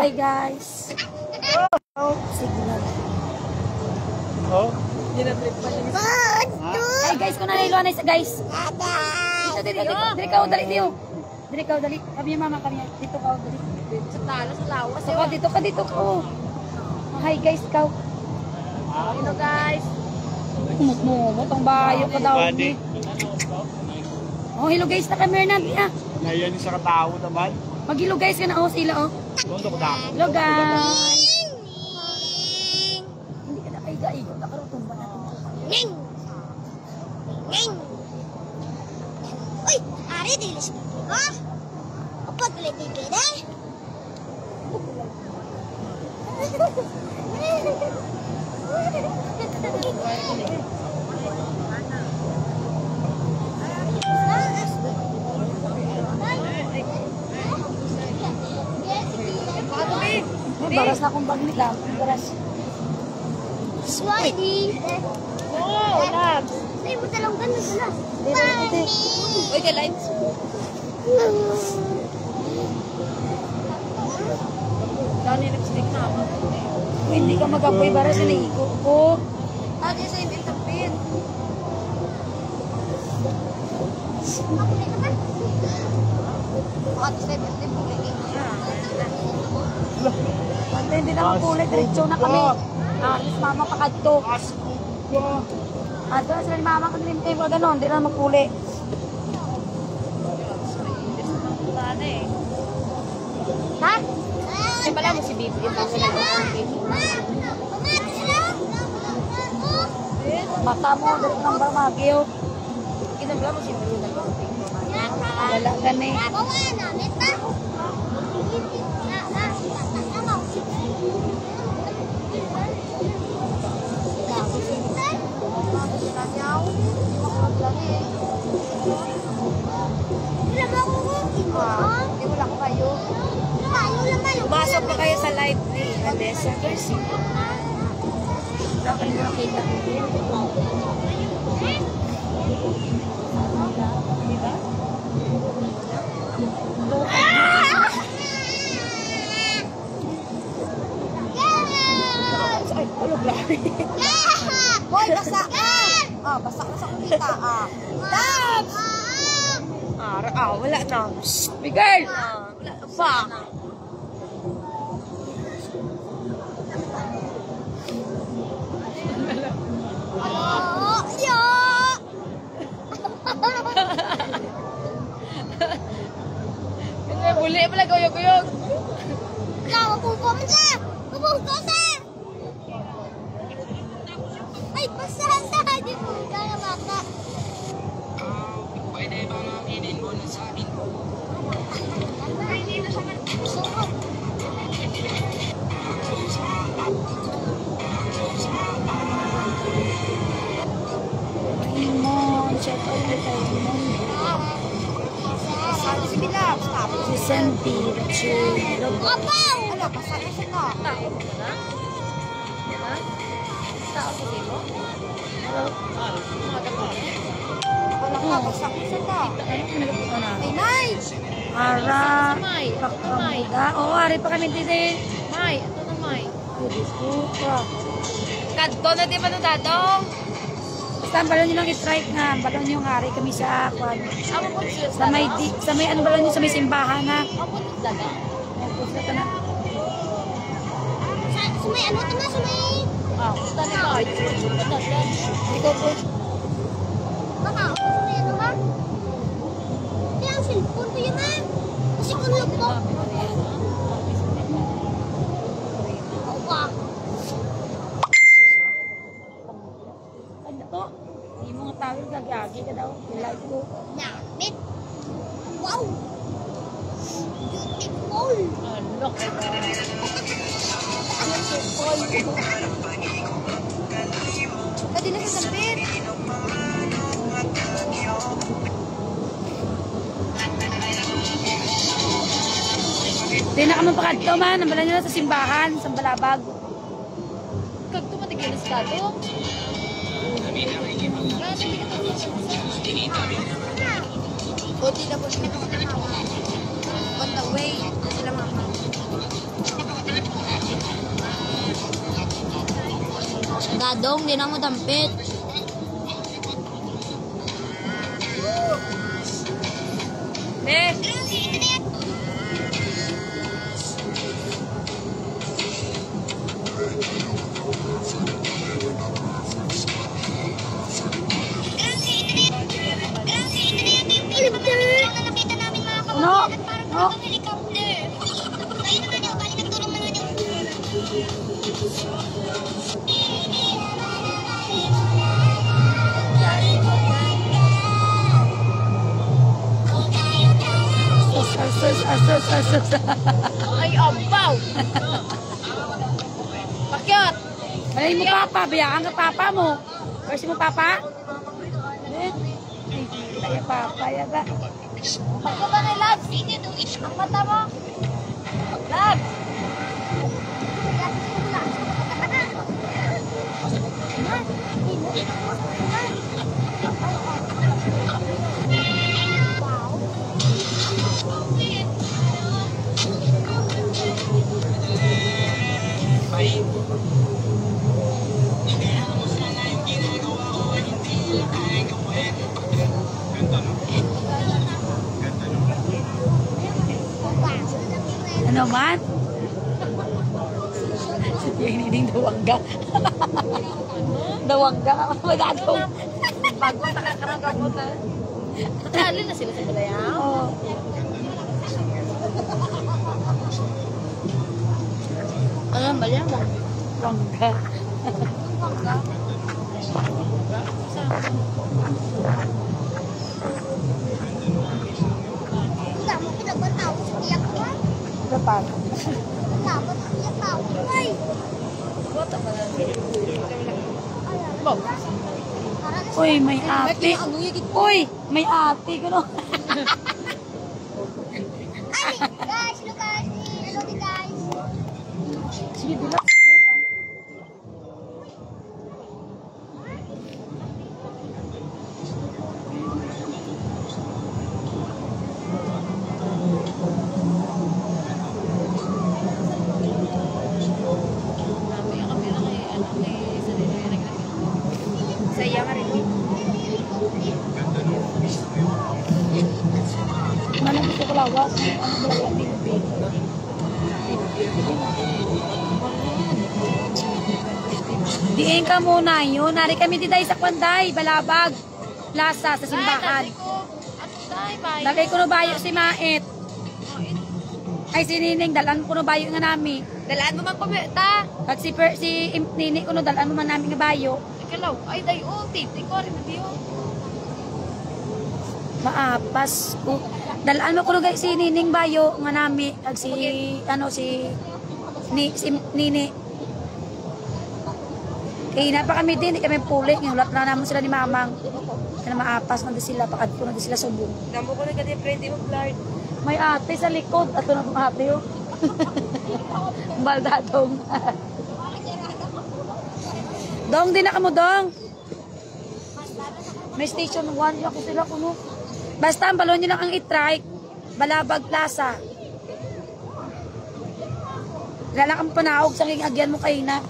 Hi guys. Signal. Oh. Hi guys, kung nanailuan na isa guys. Dito. Dili ka, dali dito. Dili ka, dali. Kami mama, kami. Dito ka, dali. Sa talo, sa lawas. Dito ka. Hi guys, ikaw. Hello guys. Kumot ang bayo ka daw. Oh, hello guys, na kami na. Ngayon sa katao naman. Mag-hello guys ka na sila Doon ko na. Hello guys. Hindi ka na kaiga-igo. Nakarutumba na. Ning! Ning! Uy! Ari, dilis ka ha? Kapag ulit yung kina? Baras na akong baglit lang. Baras. Swahili! Oh, labs. Ay, mo talang gano'n sila. Swahili! Uy, the lights. Dani lipstick na ako. Hindi ka mag-apoy baras na naigo ko. Ate, sa yung tapin. Ate, sa yung tapin. Pante, hindi na makulit. Diretso na kami. Alis mama pa kadto. Ato na sila ni mama kung limtay mo gano'n. Hindi na makuli. Ha? Kasi pala mo si Bibi. Yung bang Mata mo, diretso ng barmagyo. Kinabla mo si Bibi. Wala gani. Pumasok pa kayo sa live ni Vanessa Garcia. Dapat nyo nakita. Diba? Ay, ulog lang. Hoy, basa ka! Basa ka sa kumita, Dabs! Wala na. Miguel! Wala na pa. Buli pala guyog-guyog. Mapupo siya! Mapupo siya! Ay, basahan sa di po. Kaya maka. Pwede ba maminin mo na sa akin? Raymond, check out the Raymond. Sabi si Bilab. Si Santi, Richie, Apaw! Ala, basahan siya na. Tao mo na? Diba? Tao mo dito? Wala ka, basahan siya na. Ay, Nay! Ara, May. pakamuda. Oo, ari pa kami dito eh. May. Ito na May. Disculpa. Kadto na di ba na dadong? Basta ang balon nyo lang i-strike nga. Ang balon nyo nga, ari kami sa kwan. Amo po siya. Sa may ano balon nyo, sa may simbahan na. Amo po daga. Tapos na ito na. Sumay, ano ito na? Sumay. Ito na ba? Hindi ko po. Baka, sumay ano ba? Kaya ang cellphone ko yun, ha? Kasi kung look ko. Opa. Ano to? Hindi mga tawag gagagi ka daw. I-like ko. Namit. Wow! Beautiful! Look. Pwede na sa tapit. Hindi na ka mapakadto man. Ang balon nyo na sa simbahan, sa balabag. Kagto matigilis ka to? Buti na po sila on the way. Sila mama. Dong, di na mo dampit. No. No. Asus. Ay, abaw! Pakyat! Alay mo papa, biyaan ka papa mo. Kasi mo papa? Eh? Ay, papa, yaga. Ako ba na, Labs? Ang mata mo? Labs! Ano man? Si Tia Nining dawangga. Dawangga. Madatong. Bago nakakarangga mo na. Nakali na sila sa balayaw. Oo. Alam ba yan? Wangga. Kamu tidak tahu setiap orang. Dapat. Kamu tidak tahu. Ay! Uy, may ate. Uy, may ate ko no. Ay, guys, look guys. Hello guys. Sige, dila. Saya nga rin. Mana gusto ko lawas. Ano ba lang big? Diin ka muna yun. Nari kami ditay sa Kwanday, Balabag, Plaza, sa simbahan. Dagay ko no bayo si Mait. Ay, si Nining, dalaan ko no bayo nga nami. Dalaan mo man kumita. At si Nini ko no, dalaan mo man nami nga bayo. Ikalaw, ay day ulti. Iko rin na diyo. Maapas ko. Dalaan mo ko no si Nining bayo nga nami. At si, si Nini. Kaya pa kami din, di kami pulik. Ngulat na naman sila ni Mamang. Kaya maapas na sila, pakad ko na sila subong. Namo ko na ganyan, friend, mo blurred. May ate sa likod. Ato na pong ate oh. Baldadong. Dong, di na ka mo, Dong. May station 1. Ako sila kuno. Basta ang balon nyo lang ang i-trike. Balabag Plaza. Lala kang panaog sa king agyan mo kayo na.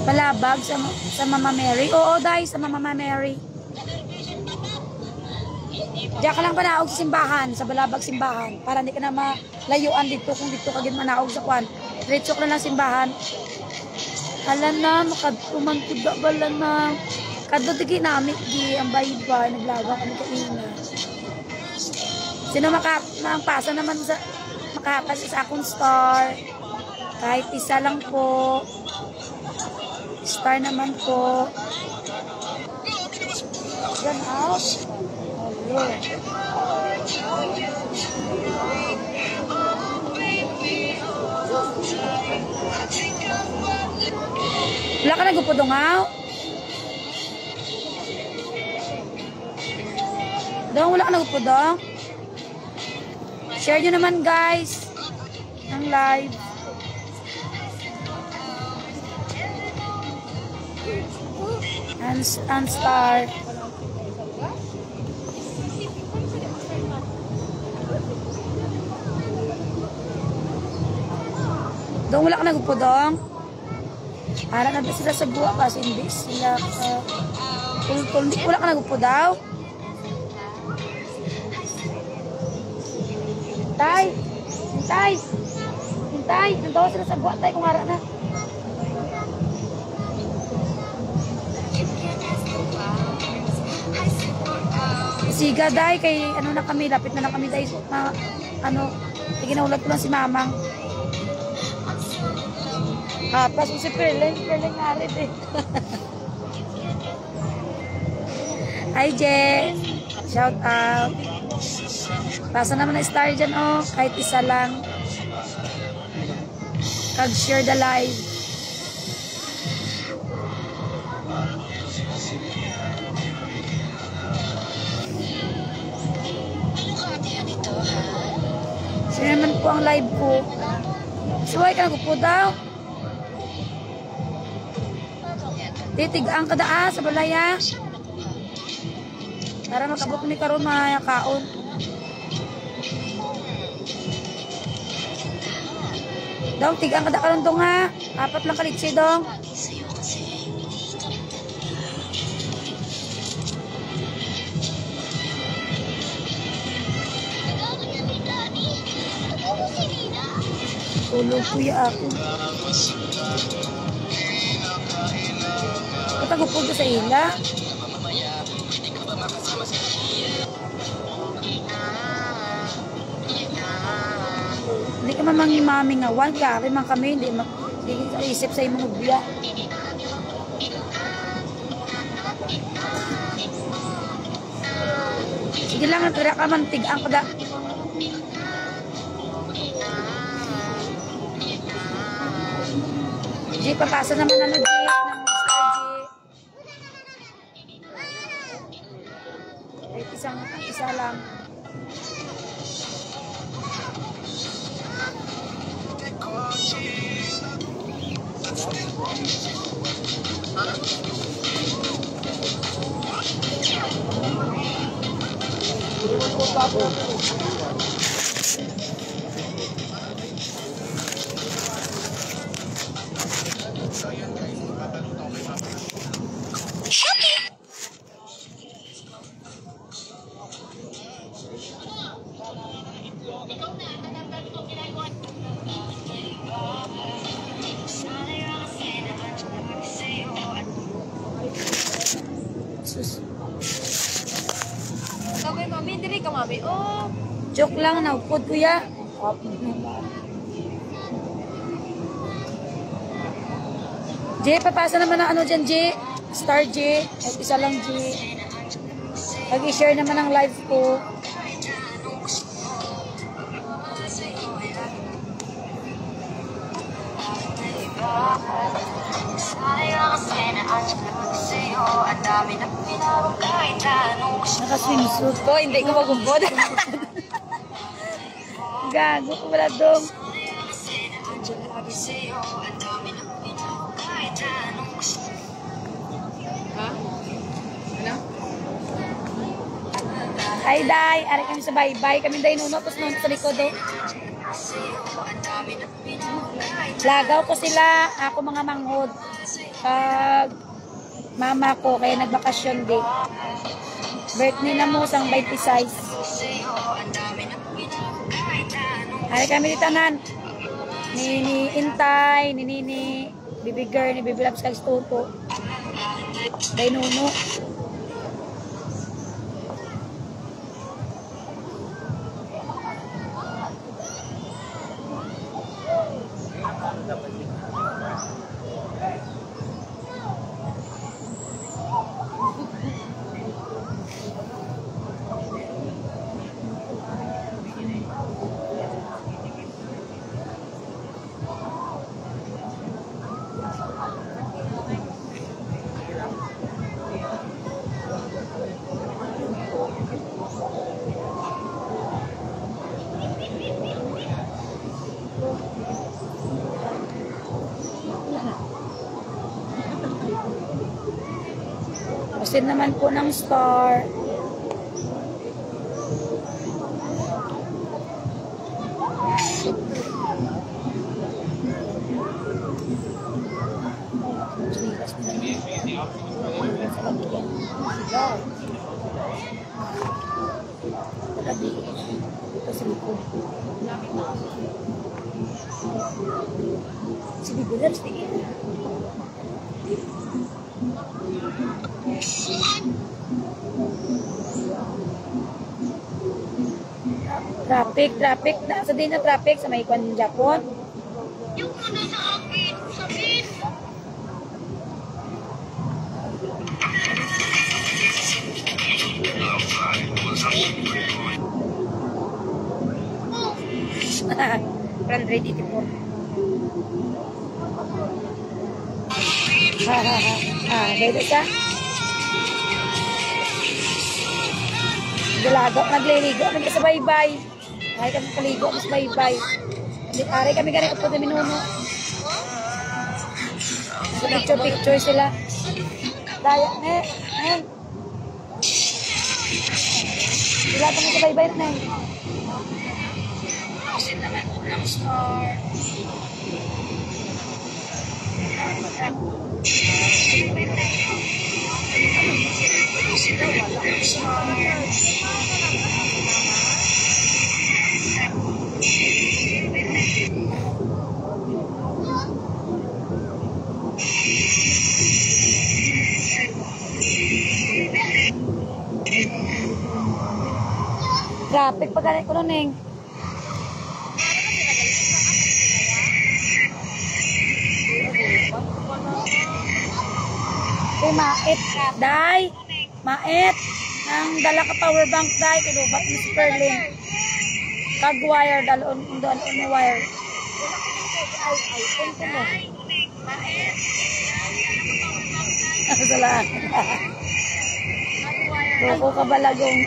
Balabag sa Mama Mary. Oo, dahil sa Mama Mary. Diyan ka lang panaog sa simbahan, sa Balabag simbahan. Para hindi ka na malayuan dito kung dito ka gin manaog sa kwan. Diretso ka lang simbahan. Hala na, makatuman kuda bala na. Kadto tigi namin, di ang bayba, naglaga kami kaina. Sino makapasa naman sa makapas sa akong star. Kahit isa lang po. Star naman po. Yan out. Wala ka nagupodongaw? Dong, wala ka nagupodong? Share nyo naman guys ang live. And star. Dong, wala ka nagpo dong. Para na ba sila sa buwa kasi hindi sila tultul. Wala ka nagpo daw. Hintay. Hintay. Hintay. Nandawa sila sa buwa tayo kung hara na. Siga day kay ano na kami, lapit na kami day ano, ginaulat ko lang si Mamang. Pas si Perling ngarit eh. Hi Je, shout out. Pasa naman na star dyan oh, kahit isa lang. Kag-share the live. Share naman po ang live ko. Suway ka na po daw. Titigaan ka daa sa balaya. Para makabot ni karon mga kaon. Dong, tigaan ka daa karon dong ha. 4 lang kalitsi dong. Tulog kuya ako. Pagupog sa ila. Hindi ka mamang-mami nga. One kari man kami. Hindi isip sa imong ubya. Sige lang. Tira ka man. Tigaan ka da. G, papasa naman ano G. Isa lang. Sabi, mami, diri ka, mami. Oh. Joke lang, naupod kuya. J, papasa naman ang ano dyan, J. Star J. At isa lang, J. Pag-i-share naman ang live ko. Naka-swimsuit ko, hindi ko magumpod. Gago ko wala dong. Ha? Ano? Hi, Day. Ari kami sa bye-bye. Kami day nuno, tapos nuno sa likod do. Lagaw ko sila. Ako mga manghod. Mama ko, kaya nagbakasyon di. Birthday na mo, sang 26. Hari kami ditanan. Ni Intay, ni Bibi Girl, ni Bibi Labs kag Stuto. Day nuno. Send naman po ng star. Tabi. Ito sa likod. Sige, bulan. Sige. Traffic. Sa din na traffic sa may kwan Japon. Yung muna sa akin, sabihin. Run ready to go. Dito siya. Galago, nagliligo. Kami sa baybay. Ay kami kaligo, mas baybay. Ari kami ganito po na minuno. So, picture sila. Daya, Sila kami sa baybay na Traffic pa ganit ko nun, mait, day. Mait. Ang dala ka power bank, day. Kinubat ni Sperling. Kag-wire, dalon mo wire. iPhone ko mo. Salamat. Loko ka balagong.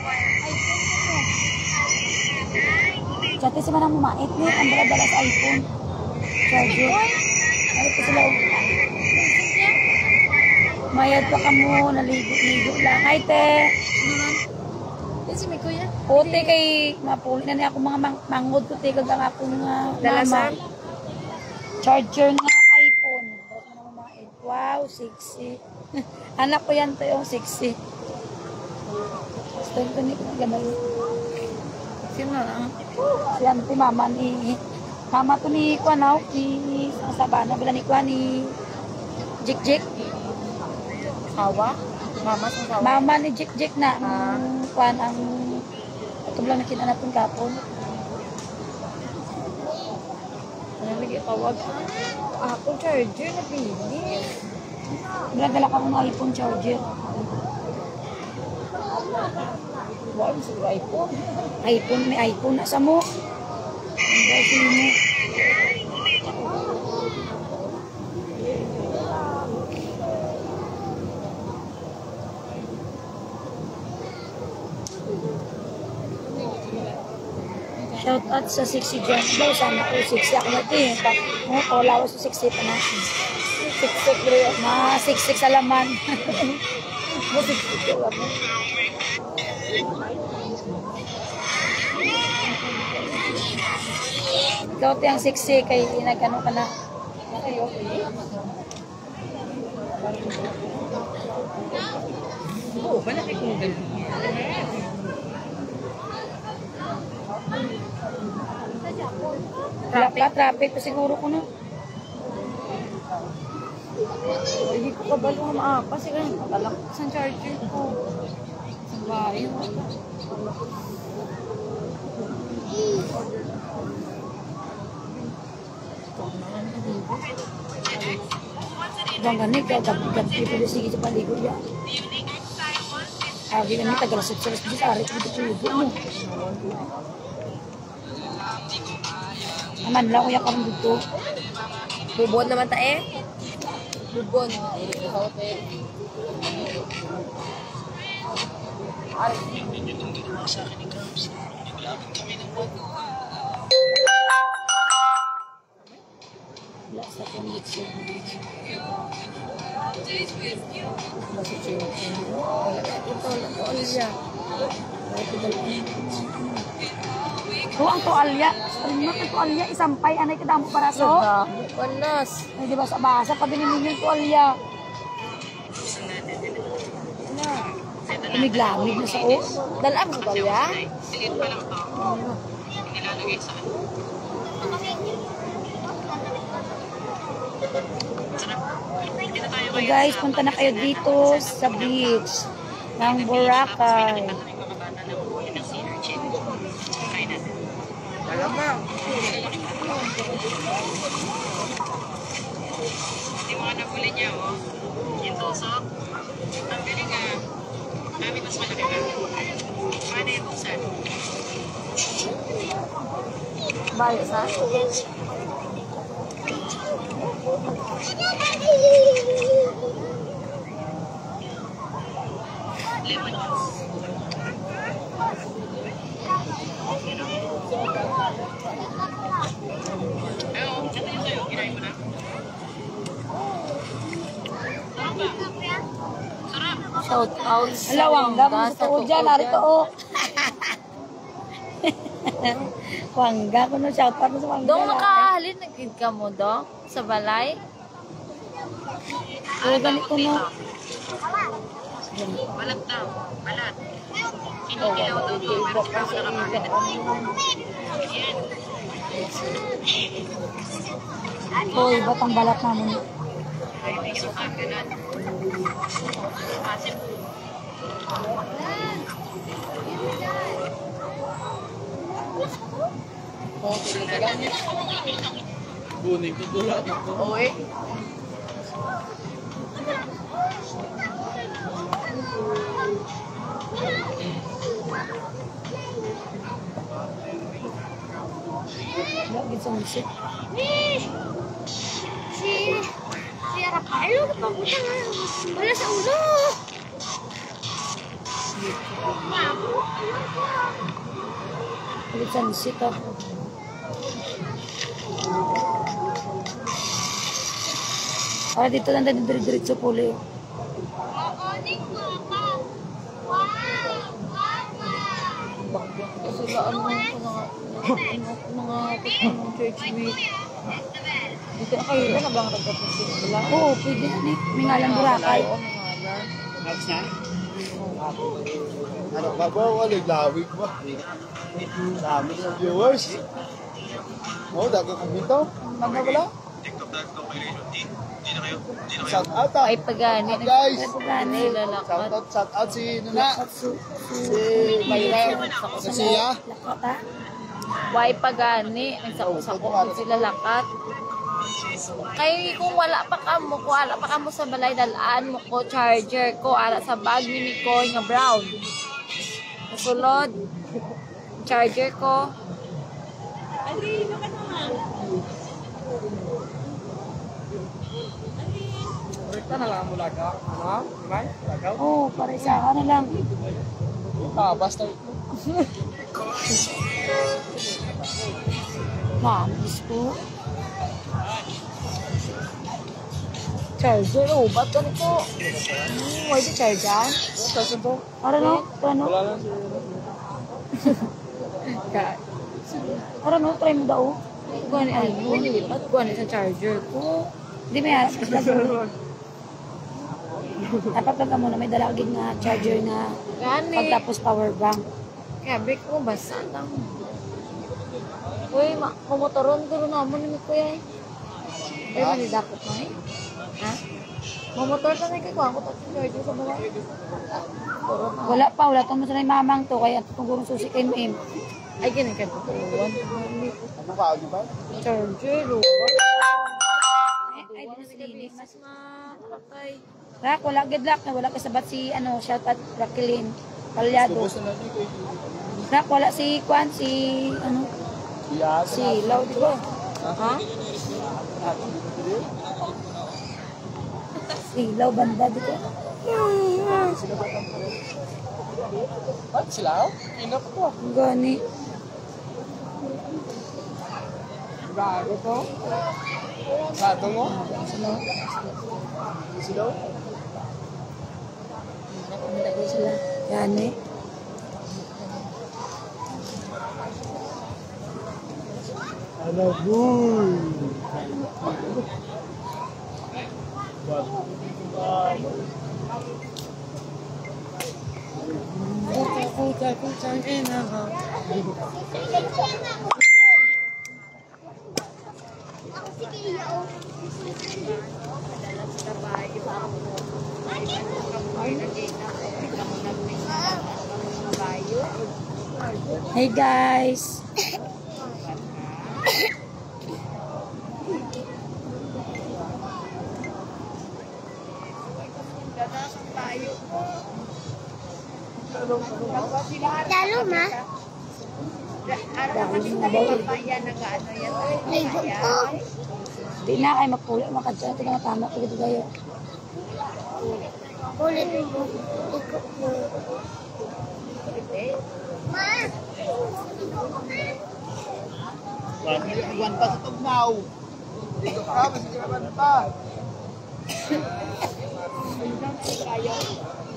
Chati si manang mumait ni. Ang dala-dala sa iPhone. Charger. Ano ko sila? Mayad pa ka mo, naligo-ligo lang. Ay, te. Yan si may kuya. Puti kay mapuli na niya ako mga mangod ko. Tigag ang akong mama. Charger na iPhone. Wow, 60. Anak ko yan to yung 60. Gusto ko ni gabay. Sino na? Si auntie mama ni... Mama to ni Kwanaw. Ni Sabana. Bila ni Kwan ni... Jik. Sawa? Mama sa sawa? Mama ni Jik na. Kwan ang... Ito lang nakita natin kapon. Ano lagi tawag? Ako charger na pili. Dala ka ng iPhone charger. Wow, sa iPhone. May iPhone na sa mo. Ang dahil mo. Shout out sa 60 dyan. Daw sana ko 60 ako natin. Wala ko sa 60 pa na. 60 bro. Ma 60 sa laman. Mo 60 sa laman. Ikaw tiyang 60 kay nagano ka na. Oo, malaki kong galing. Traffic pa siguro ko na. Hindi ko kabalo ng maapas. Kasi ganun, kabalak sa charger ko. Sa bayo. Bang ganig, gabi pwede sige sa paligod yan. Abi kami tagalasot-salas di sa arit dito pulo mo. Aman lang uyak kami dito. Bubon naman ta eh. Bubon. Sa hotel. Wala sa conviction. Basta chin-chin. Wala ito olya. So, ang tuwalya. Ang tuwalya, isampay. Anay ka damo para so? Walas. Ay, di ba sa basa? Pabinin yung tuwalya. Lamig-lamig na sa o. Dalaan mo ba ya? Silid pa lang to. Nilalagay sa ano. Sarap. Hindi na tayo So guys, punta na kayo dito sa beach ng Boracay. kaming mga bata na buhay ng sea urchin. Kain natin. Malamang. Yung mga nahuli niya, oh. Yung tusok. Ang galing ah. Kami mas malaki ka. Paano yung buksan? Bayo sa? Lemon juice. Ito yung sa'yo. Kinain mo na? Shout out sa Alawang, gabang sa tuo dyan. Narito o. Wangga ko no, shout out mo sa Wangga. Dong nakahalin, nagkid ka mo, Dong? Sa balay? Oo, ganito no. Balat daw. Balat. Kinikilaw daw to. Pero hindi ako nakakain. Yan. Hoy, ba't ang balat namin? Yung ganun. Asim. Bunig, tutulak na to. Uy. Lagi sa musik. Si Rafael, napapunta nga. Wala sa ulo. Lagi sa musik ah. Para dito lang tayo diretso puli. Sila ano mga church mate. Dito na kayo na bang nagkapusin sila? Oo, pwede yan eh. May ngalang Boracay. Oo, mga ngalan. Tapos na? Ano ka ba? Wala, lawig ba? Dami ng viewers. Oo, daga kong bitaw. Ano wala? Shout out ah. Ay pagani. Guys, Pagani. shout out si Nuna. Si Mayra. Si Sia. Lakat ah. Why pagani. Nagsako sila lakat. Kay kung wala pa kamo sa balay, dalaan mo ko charger ko ara sa bag ni Koy nga brown. Kasulod charger ko. Ito na lang mo laga. Ano? Imay? Lagaw? Oo, para sa na lang. Ah, basta. Mamis po. Charger, oh, ba't ganito? Why the charger? Kasi to. Para no? Ano? Wala lang si... Para no? Try mo daw. Gani ay, ba't gani sa charger ko? Hindi may harap sa vlog. Dapat lang ka muna may dalagig na charger na Gani. pagtapos power bank. Kaya break ko, basta lang. Uy, kumotoron ko naman ni Kuya eh. Ay, manidakot na eh. Ha? Mamotor ka na ikaw, ako tapos charger sa balay. Motoron na. Wala pa, wala itong masanay mamang to. Kaya itong gurong susi kay M. Ay, ganun ka po. Ano ka, di ba? Charger, oh. Ay, di na silinis. Mas makakay. Rak, wala gidlak na wala kasabat si ano, shout out Raquelin Palyado. Ubus na natin kay... Rak, wala si Kwan, si ano, Iya, si Lau, di ba? Ha? Si Lau Banda, di ba? Ba't sila? Inap ko. Gani. Gago to? Gato mo? Sila. Sila? Nilagay sila. Yan eh. Ano, boy? Ako si Kia, oh. Hey guys. Lalo, ma. Ligo ko. Di na kayo magpuli. Makadya. Ito na tama. Ito dito kayo. Ulit mo. Ligo ko. Ma. Iwan pa sa tugnaw. Dito ka, masisigaban pa.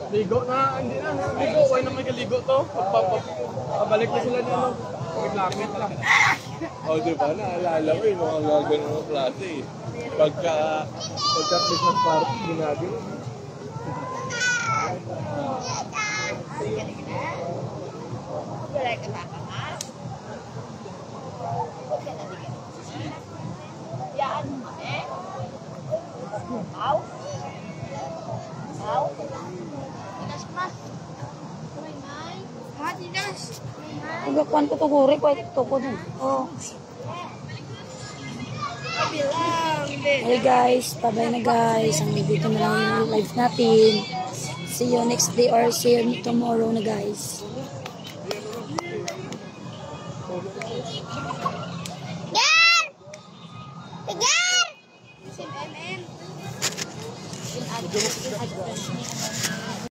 Ligo na, hindi na. Ligo, why na may kaligo to? Pabalik na sila dito. Paglamit lang. O, di ba? Naalala ko yung mga gagawin ng klase eh. Pagka Christmas party, ginagano. Pagkakuan ko ito guri. Pwede ito ko dun. Oh. Hey guys. Bye-bye na guys. Ang dito na lang yung live natin. See you next day or see you tomorrow na guys. Gar! Gar!